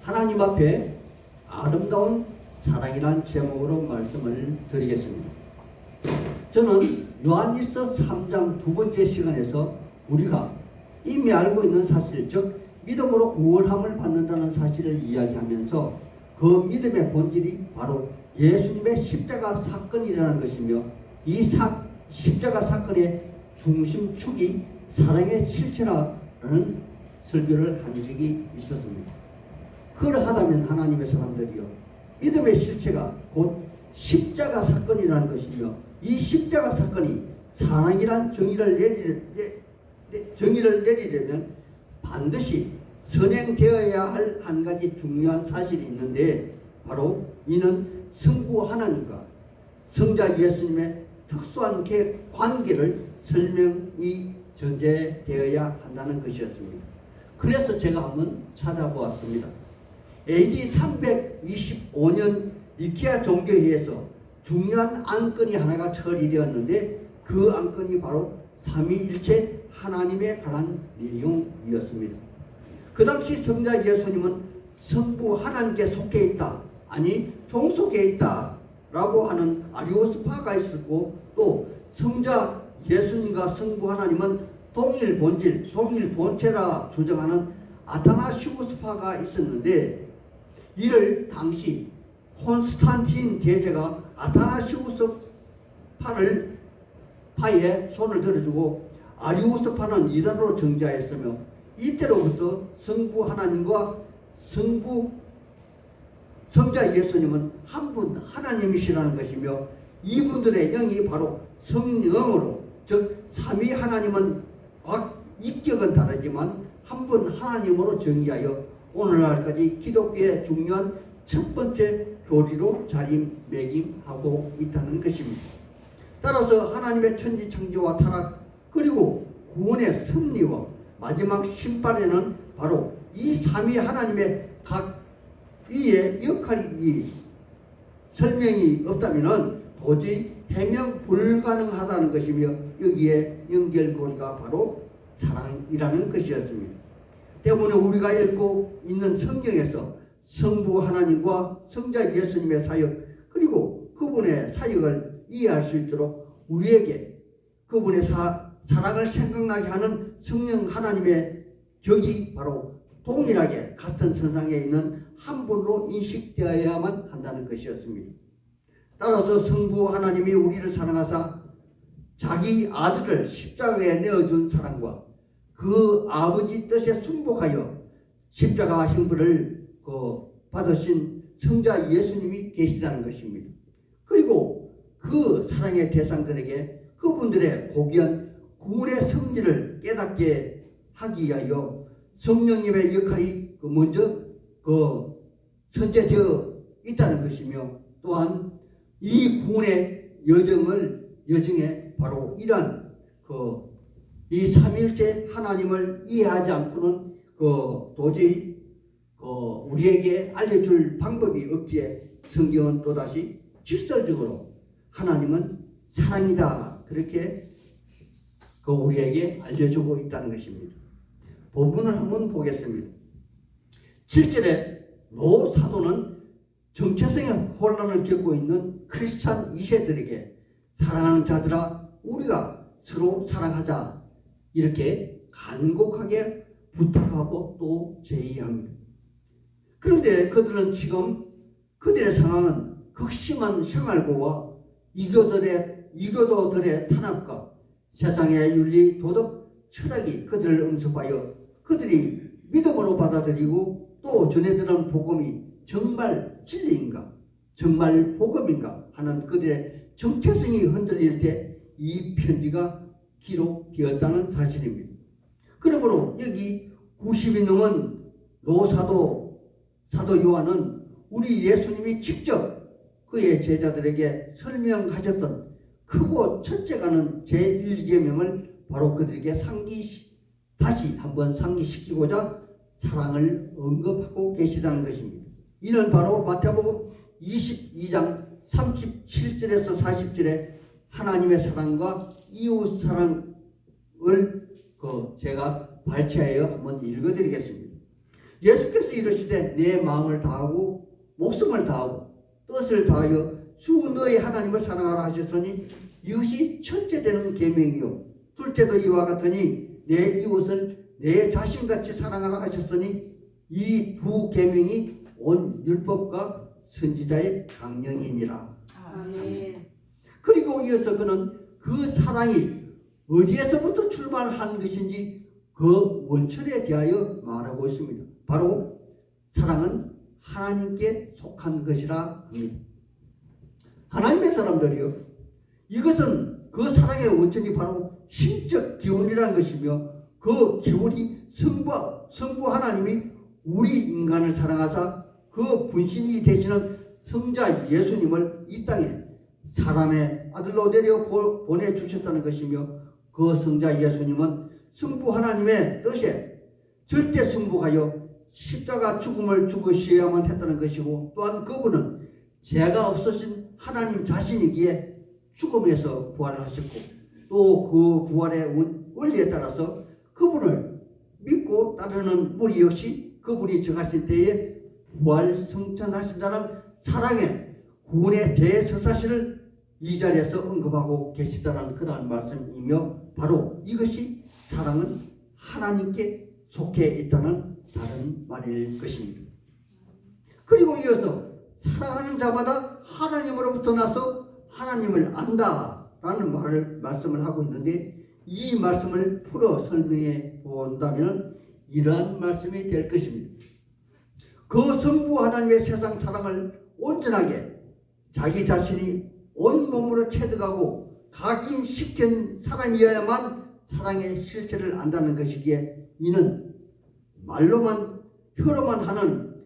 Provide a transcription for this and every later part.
하나님 앞에 아름다운 사랑이란 제목으로 말씀을 드리겠습니다. 저는 요한일서 3장 두 번째 시간에서 우리가 이미 알고 있는 사실, 즉 믿음으로 구원함을 받는다는 사실을 이야기하면서 그 믿음의 본질이 바로 예수님의 십자가 사건이라는 것이며, 이 십자가 사건의 중심축이 사랑의 실체라는 설교를 한 적이 있었습니다. 그러하다면 하나님의 사람들이요, 믿음의 실체가 곧 십자가 사건이라는 것이며, 이 십자가 사건이 사랑이란 정의를 내리려면 반드시 선행되어야 할 한 가지 중요한 사실이 있는데, 바로 이는 성부 하나님과 성자 예수님의 특수한 관계를 설명이 전제되어야 한다는 것이었습니다. 그래서 제가 한번 찾아보았습니다. AD 325년 니케아 종교회에서 중요한 안건이 하나가 처리되었는데, 그 안건이 바로 삼위일체 하나님에 관한 내용이었습니다. 그 당시 성자 예수님은 성부 하나님께 속해 있다, 아니 종속해 있다 라고 하는 아리오스파가 있었고, 또 성자 예수님과 성부 하나님은 동일 본질, 동일 본체라 주장하는 아타나시우스파가 있었는데, 이를 당시 콘스탄틴 대제가 아타나시우스파에 손을 들어주고 아리우스파는 이단으로 정죄하였으며, 이때로부터 성부 하나님과 성자 예수님은 한 분 하나님이시라는 것이며, 이분들의 영이 바로 성령으로, 즉 삼위 하나님은 각 인격은 다르지만 한 분 하나님으로 정의하여 오늘날까지 기독교의 중요한 첫 번째 교리로 자리매김하고 있다는 것입니다. 따라서 하나님의 천지 창조와 타락, 그리고 구원의 섭리와 마지막 심판에는 바로 이 삼위 하나님의 각 위의 역할이 설명이 없다면 도저히 해명 불가능하다는 것이며, 여기에 연결고리가 바로 사랑이라는 것이었습니다. 때문에 우리가 읽고 있는 성경에서 성부 하나님과 성자 예수님의 사역, 그리고 그분의 사역을 이해할 수 있도록 우리에게 그분의 사랑을 생각나게 하는 성령 하나님의 격이 바로 동일하게 같은 선상에 있는 한 분으로 인식되어야만 한다는 것이었습니다. 따라서 성부 하나님이 우리를 사랑하사 자기 아들을 십자가에 내어준 사랑과 그 아버지 뜻에 순복하여 십자가 형벌을 받으신 성자 예수님이 계시다는 것입니다. 그리고 그 사랑의 대상들에게 그분들의 고귀한 구원의 섭리를 깨닫게 하기 위하여 성령님의 역할이 먼저 선제되어 있다는 것이며, 또한 이 구원의 여정에 바로 이러한 이 삼일째 하나님을 이해하지 않고는 도저히 우리에게 알려줄 방법이 없기에 성경은 또다시 직설적으로 하나님은 사랑이다, 그렇게 우리에게 알려주고 있다는 것입니다. 본문을 한번 보겠습니다. 7절에 노 사도는 정체성의 혼란을 겪고 있는 크리스찬 2세들에게 사랑하는 자들아, 우리가 서로 사랑하자, 이렇게 간곡하게 부탁하고 또 제의합니다. 그런데 그들은 지금 그들의 상황은 극심한 생활고와 이교도들의 탄압과 세상의 윤리 도덕 철학이 그들을 엄습하여 그들이 믿음으로 받아들이고 또 전해들은 복음이 정말 진리인가, 정말 복음인가 하는 그들의 정체성이 흔들릴 때 이 편지가 기록되었다는 사실입니다. 그러므로 여기 90이 넘은 사도 요한은 우리 예수님이 직접 그의 제자들에게 설명하셨던 크고 첫째가는 제1계명을 바로 그들에게 다시 한번 상기시키고자 사랑을 언급하고 계시다는 것입니다. 이는 바로 마태복음 22장 37절에서 40절에 하나님의 사랑과 이웃 사랑을 제가 발췌하여 한번 읽어드리겠습니다. 예수께서 이르시되 내 마음을 다하고 목숨을 다하고 뜻을 다하여 주 너의 하나님을 사랑하라 하셨으니 이것이 첫째 되는 계명이요 둘째도 이와 같으니 내 이웃을 내 자신같이 사랑하라 하셨으니 이 두 계명이 온 율법과 선지자의 강령이니라. 아멘. 그리고 이어서 그는 그 사랑이 어디에서부터 출발한 것인지 그 원천에 대하여 말하고 있습니다. 바로 사랑은 하나님께 속한 것이라 합니다. 하나님의 사람들이요, 이것은 그 사랑의 원천이 바로 신적 기운이라는 것이며 그 기운이 성부 하나님이 우리 인간을 사랑하사 그 분신이 되시는 성자 예수님을 이 땅에 사람의 아들로 내려 보내주셨다는 것이며 그 성자 예수님은 성부 하나님의 뜻에 절대 승복하여 십자가 죽음을 죽으셔야만 했다는 것이고 또한 그분은 죄가 없으신 하나님 자신이기에 죽음에서 부활하셨고 또 그 부활의 원리에 따라서 그분을 믿고 따르는 우리 역시 그분이 정하신 때에 부활 성천하신다는 사랑의 구원의 대서사실을 이 자리에서 언급하고 계시다는 그러한 말씀이며 바로 이것이 사랑은 하나님께 속해 있다는 다른 말일 것입니다. 그리고 이어서 사랑하는 자마다 하나님으로부터 나서 하나님을 안다라는 말씀을 하고 있는데 이 말씀을 풀어 설명해 본다면 이러한 말씀이 될 것입니다. 그 성부 하나님의 세상 사랑을 온전하게 자기 자신이 온몸으로 체득하고 각인시킨 사람이어야만 사랑의 실체를 안다는 것이기에 이는 말로만 혀로만 하는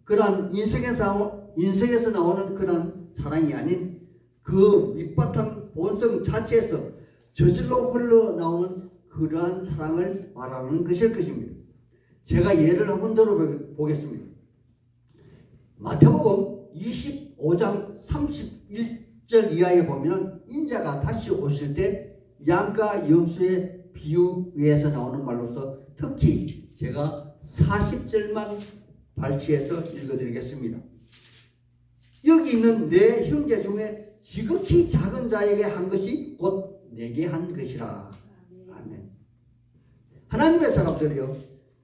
그러한 인생에서 나오는 그러한 사랑이 아닌 그 밑바탕 본성 자체에서 저절로 흘러나오는 그러한 사랑을 말하는 것일 것입니다. 제가 예를 한번 들어보겠습니다. 마태복음 25장 31절 이하에 보면 인자가 다시 오실 때 양과 염소의 비유에서 나오는 말로서 특히 제가 40절만 발췌해서 읽어드리겠습니다. 여기 있는 내 형제 중에 지극히 작은 자에게 한 것이 곧 내게 한 것이라. 아멘. 하나님의 사람들이요,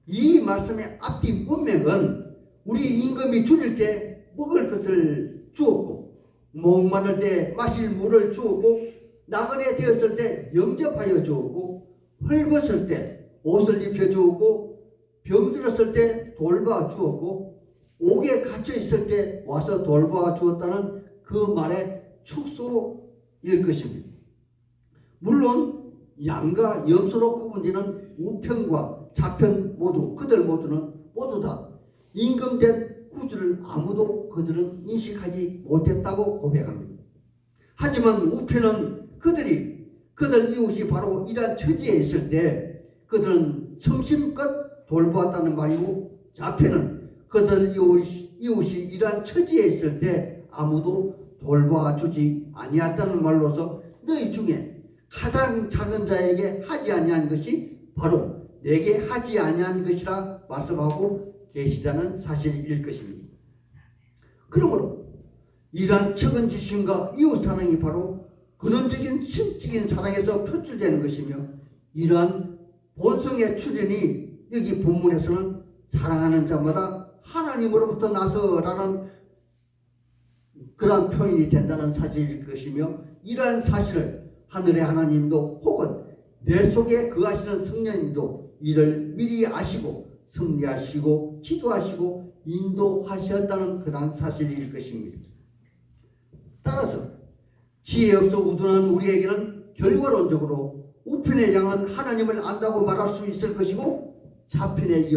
이 말씀의 앞뒤 문맥은 우리 임금이 줄일 때 먹을 것을 주었고 목마를 때 마실 물을 주었고 나그네 되었을 때 영접하여 주었고 헐벗을 때 옷을 입혀 주었고 병들었을 때 돌봐 주었고 옥에 갇혀 있을 때 와서 돌봐 주었다는 그 말의 축소일 것입니다. 물론 양과 염소로 구분되는 우편과 좌편 그들 모두는 모두 다 임금된 구주를 아무도 그들은 인식하지 못했다고 고백합니다. 하지만 우편은 그들 이웃이 바로 이러한 처지에 있을 때 그들은 성심껏 돌보았다는 말이고 좌편은 그들 이웃이 이러한 처지에 있을 때 아무도 돌봐주지 아니했다는 말로서 너희 중에 가장 작은 자에게 하지 아니한 것이 바로 내게 하지 아니한 것이라 말씀하고 계시다는 사실일 것입니다. 그러므로 이러한 측은지심과 이웃사랑이 바로 근원적인 신적인 사랑에서 표출되는 것이며 이러한 본성의 출현이 여기 본문에서는 사랑하는 자마다 하나님으로부터 나서라는 그러한 표현이 된다는 사실일 것이며 이러한 사실을 하늘의 하나님도 혹은 내 속에 거하시는 성령님도 이를 미리 아시고 섭리하시고 지도하시고 인도하셨다는 그러한 사실일 것입니다. 따라서 지혜 없어 우둔한 우리에게는 결과론적으로 우편의 양은 하나님을 안다고 말할 수 있을 것이고 좌편의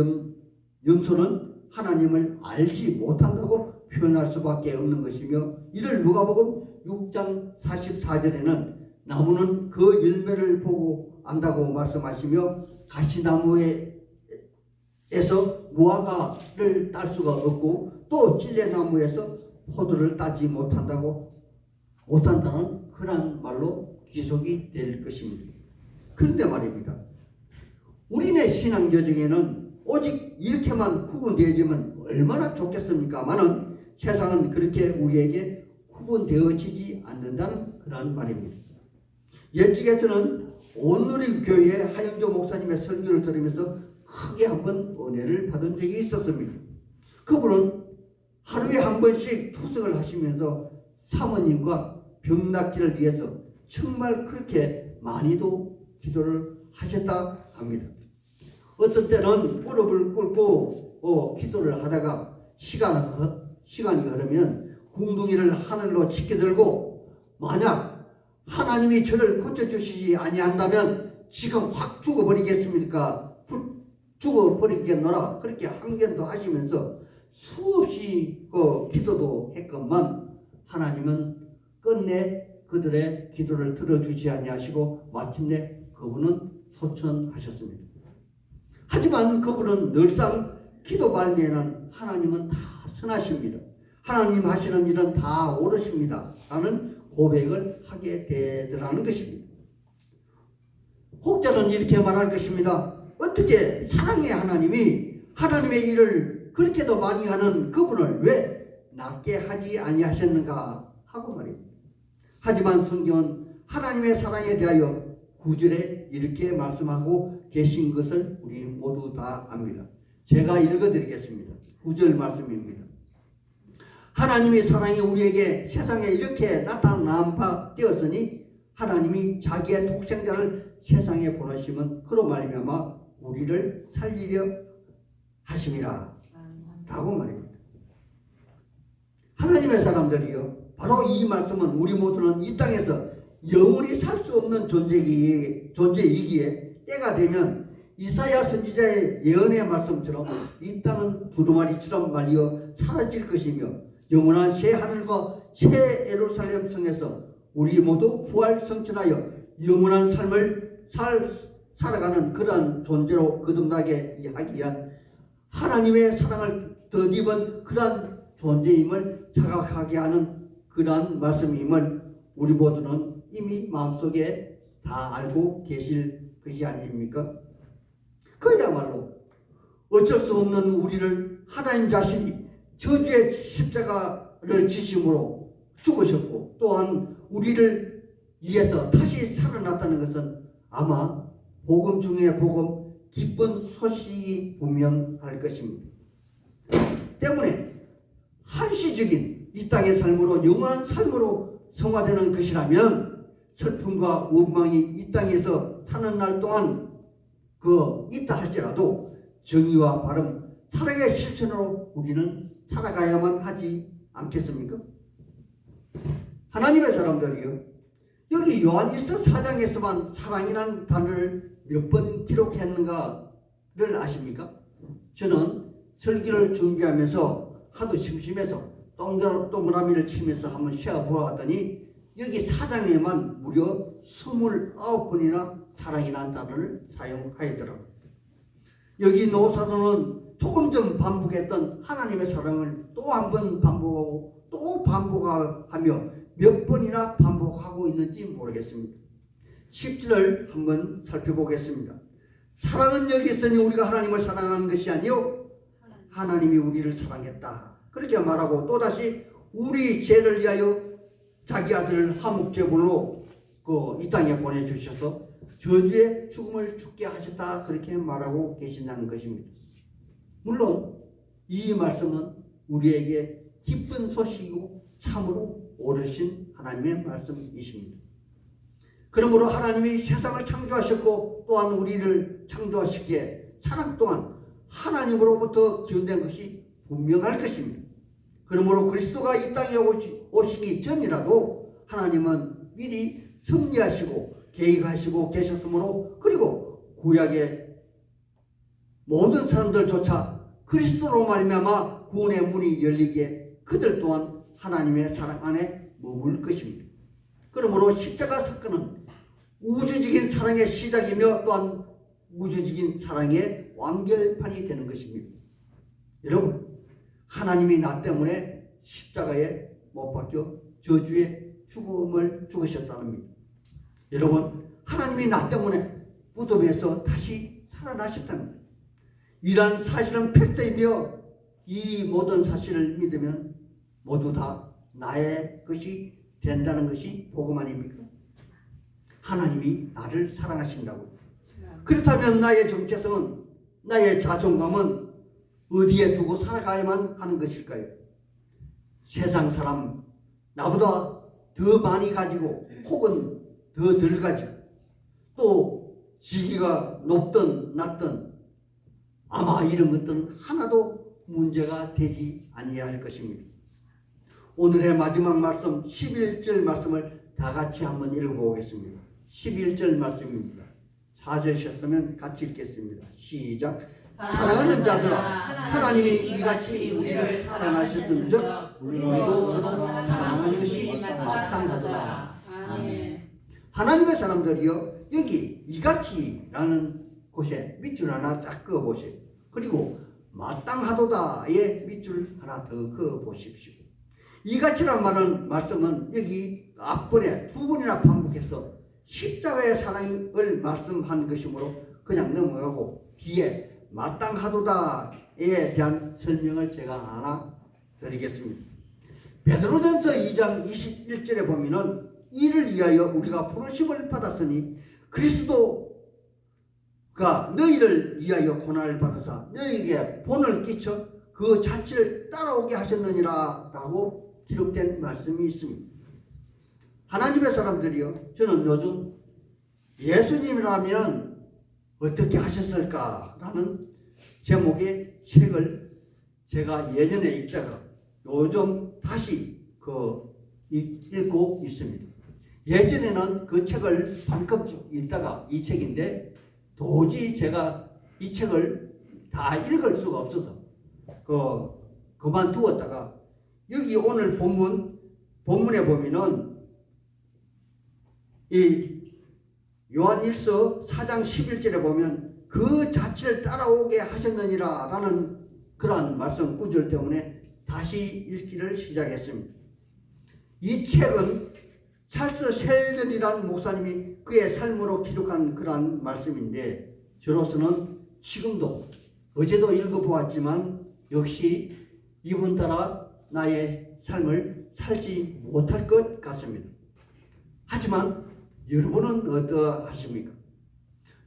염소는 하나님을 알지 못한다고 표현할 수밖에 없는 것이며 이를 누가복음 6장 44절에는 나무는 그 열매를 보고 안다고 말씀하시며 가시나무에서 무화과를 딸 수가 없고 또 찔레나무에서 포도를 따지 못한다는 그런 말로 기속이 될 것입니다. 그런데 말입니다. 우리네 신앙 여정에는 오직 이렇게만 구분되어지면 얼마나 좋겠습니까마는 세상은 그렇게 우리에게 구분되어지지 않는다는 그런 말입니다. 옛적에 저는 온누리교회 하영조 목사님의 설교를 들으면서 크게 한번 은혜를 받은 적이 있었습니다. 그분은 하루에 한 번씩 투석을 하시면서 사모님과 병 낫기를 위해서 정말 그렇게 많이도 기도를 하셨다 합니다. 어떤 때는 무릎을 꿇고 기도를 하다가 시간이 흐르면 궁둥이를 하늘로 짙게 들고 만약 하나님이 저를 고쳐주시지 아니한다면 지금 확 죽어버리겠습니까? 죽어버리겠노라 그렇게 항변도 하시면서 수없이 기도도 했건만 하나님은 끝내 그들의 기도를 들어주지 아니하시고 마침내 그분은 소천하셨습니다. 하지만 그분은 늘상 기도 발매에는 하나님은 다 선하십니다. 하나님 하시는 일은 다 옳으십니다 라는 고백을 하게 되더라는 것입니다. 혹자는 이렇게 말할 것입니다. 어떻게 사랑의 하나님이 하나님의 일을 그렇게도 많이 하는 그분을 왜 낫게 하지 아니하셨는가 하고 말입니다. 하지만 성경은 하나님의 사랑에 대하여 9절에 이렇게 말씀하고 계신 것을 우리 모두 다 압니다. 제가 읽어드리겠습니다. 9절 말씀입니다. 하나님의 사랑이 우리에게 세상에 이렇게 나타난 바 되었으니 하나님이 자기의 독생자를 세상에 보내시면 그로 말미암아 우리를 살리려 하심이라 라고 말입니다. 하나님의 사람들이요, 바로 이 말씀은 우리 모두는 이 땅에서 영원히 살 수 없는 존재이기에 때가 되면 이사야 선지자의 예언의 말씀처럼 이 땅은 두루마리처럼 말려 사라질 것이며 영원한 새 하늘과 새 예루살렘 성에서 우리 모두 부활 성천하여 영원한 삶을 살아가는 그러한 존재로 거듭나게 하기 위한 하나님의 사랑을 덧입은 그러한 존재임을 자각하게 하는 그러한 말씀임을 우리 모두는 이미 마음속에 다 알고 계실 것이 아닙니까? 그야말로 어쩔 수 없는 우리를 하나님 자신이 저주의 십자가를 지심으로 죽으셨고 또한 우리를 위해서 다시 살아났다는 것은 아마 복음 중에 복음, 기쁜 소식이 분명할 것입니다. 때문에 한시적인 이 땅의 삶으로 영원한 삶으로 성화되는 것이라면 슬픔과 원망이 이 땅에서 사는 날 동안 있다 할지라도 정의와 바름, 사랑의 실천으로 우리는 살아가야만 하지 않겠습니까? 하나님의 사람들이요, 여기 요한일서 4장에서만 사랑이라는 단어를 몇 번 기록했는가를 아십니까? 저는 설교를 준비하면서 하도 심심해서 동그라미를 치면서 한번 쉬어보았더니 여기 4장에만 무려 29번이나 사랑이라는 단어를 사용하였더라고요. 여기 노사도는 조금 전 반복했던 하나님의 사랑을 또 한 번 반복하고 또 반복하며 몇 번이나 반복하고 있는지 모르겠습니다. 10절을 한번 살펴보겠습니다. 사랑은 여기 있으니 우리가 하나님을 사랑하는 것이 아니요 하나님이 우리를 사랑했다 그렇게 말하고 또다시 우리 죄를 위하여 자기 아들을 화목제물로 이 땅에 보내주셔서 저주의 죽음을 죽게 하셨다 그렇게 말하고 계신다는 것입니다. 물론 이 말씀은 우리에게 기쁜 소식이고 참으로 옳으신 하나님의 말씀이십니다. 그러므로 하나님이 세상을 창조하셨고 또한 우리를 창조하시기에 사랑 또한 하나님으로부터 기운된 것이 분명할 것입니다. 그러므로 그리스도가 이 땅에 오시기 전이라도 하나님은 미리 섭리하시고 계획하시고 계셨으므로 그리고 구약의 모든 사람들조차 그리스도로 말미암아 구원의 문이 열리기에 그들 또한 하나님의 사랑 안에 머물 것입니다. 그러므로 십자가 사건은 우주적인 사랑의 시작이며 또한 우주적인 사랑의 완결판이 되는 것입니다. 여러분, 하나님이 나 때문에 십자가에 못 박혀 저주의 죽음을 죽으셨다는 겁니다. 여러분, 하나님이 나 때문에 무덤에서 다시 살아나셨다는 겁니다. 이러한 사실은 팩트이며 이 모든 사실을 믿으면 모두 다 나의 것이 된다는 것이 복음 아닙니까? 하나님이 나를 사랑하신다고. 그렇다면 나의 정체성은, 나의 자존감은 어디에 두고 살아가야만 하는 것일까요? 세상 사람 나보다 더 많이 가지고 혹은 더 덜 가지고 또 지위가 높든 낮든 아마 이런 것들은 하나도 문제가 되지 아니할 것입니다. 오늘의 마지막 말씀 11절 말씀을 다 같이 한번 읽어보겠습니다. 11절 말씀입니다. 찾으셨으면 같이 읽겠습니다. 시작. 사랑하는 자들아, 하나님이 이같이 우리를 사랑하셨던즉 우리도 스스로 사랑하는 것이 마땅하더라. 아멘. 하나님의 사람들이요, 여기 이같이라는 곳에 밑줄 하나 쫙 그어 보세요. 그리고 마땅하도다에 밑줄 하나 더 그어 보십시오. 이같이란 말씀은 여기 앞번에 두 번이나 반복해서 십자가의 사랑을 말씀한 것이므로 그냥 넘어가고 뒤에 마땅하도다에 대한 설명을 제가 하나 드리겠습니다. 베드로전서 2장 21절에 보면은 이를 위하여 우리가 부르심을 받았으니 그리스도가 너희를 위하여 고난을 받으사 너희에게 본을 끼쳐 그 자취를 따라오게 하셨느니라 라고 기록된 말씀이 있습니다. 하나님의 사람들이요, 저는 요즘 예수님이라면 어떻게 하셨을까라는 제목의 책을 제가 예전에 읽다가 요즘 다시 읽고 있습니다. 예전에는 그 책을 방금 읽다가 이 책인데 도저히 제가 이 책을 다 읽을 수가 없어서 그만두었다가 여기 오늘 본문에 보면은 이 요한일서 4장 11절에 보면 그 자체를 따라오게 하셨느니라 라는 그러한 말씀 구절 때문에 다시 읽기를 시작했습니다. 이 책은 찰스 셸든이라는 목사님이 그의 삶으로 기록한 그러한 말씀인데 저로서는 지금도 어제도 읽어보았지만 역시 이분 따라 나의 삶을 살지 못할 것 같습니다. 하지만 여러분은 어떠하십니까?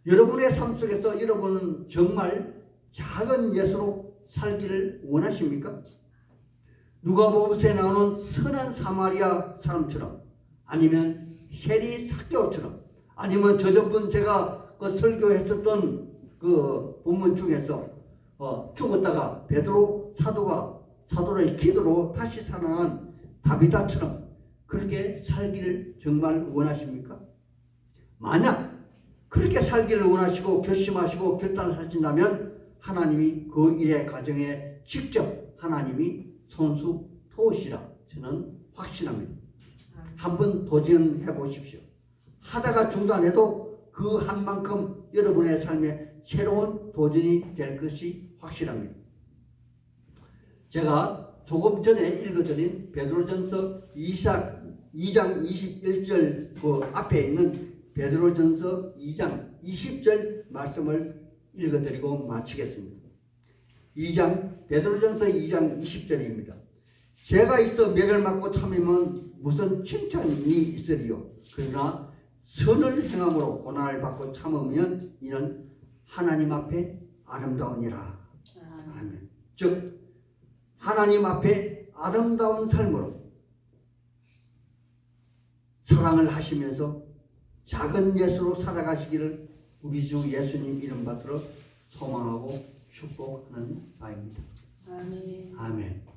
여러분의 삶 속에서 여러분은 정말 작은 예수로 살기를 원하십니까? 누가복음서에 나오는 선한 사마리아 사람처럼 아니면 세리 삭개오처럼 아니면 저전번 제가 설교했었던 그 본문 중에서 죽었다가 베드로 사도의 기도로 다시 살아난 다비다처럼 그렇게 살기를 정말 원하십니까? 만약 그렇게 살기를 원하시고 결심하시고 결단하신다면 하나님이 그 일의 과정에 직접 하나님이 손수 도우시라 저는 확신합니다. 한번 도전해 보십시오. 하다가 중단해도 그 한 만큼 여러분의 삶에 새로운 도전이 될 것이 확실합니다. 제가 조금 전에 읽어드린 베드로전서 2장 21절 그 앞에 있는 베드로전서 2장 20절 말씀을 읽어드리고 마치겠습니다. 베드로전서 2장 20절입니다. 죄가 있어 매를 맞고 참으면 무슨 칭찬이 있으리요. 그러나 선을 행함으로 고난을 받고 참으면 이는 하나님 앞에 아름다우니라. 아멘. 즉 하나님 앞에 아름다운 삶으로 사랑을 하시면서 작은 예수로 살아가시기를 우리 주 예수님 이름 받들어 소망하고 축복하는 바입니다. 아멘. 아멘.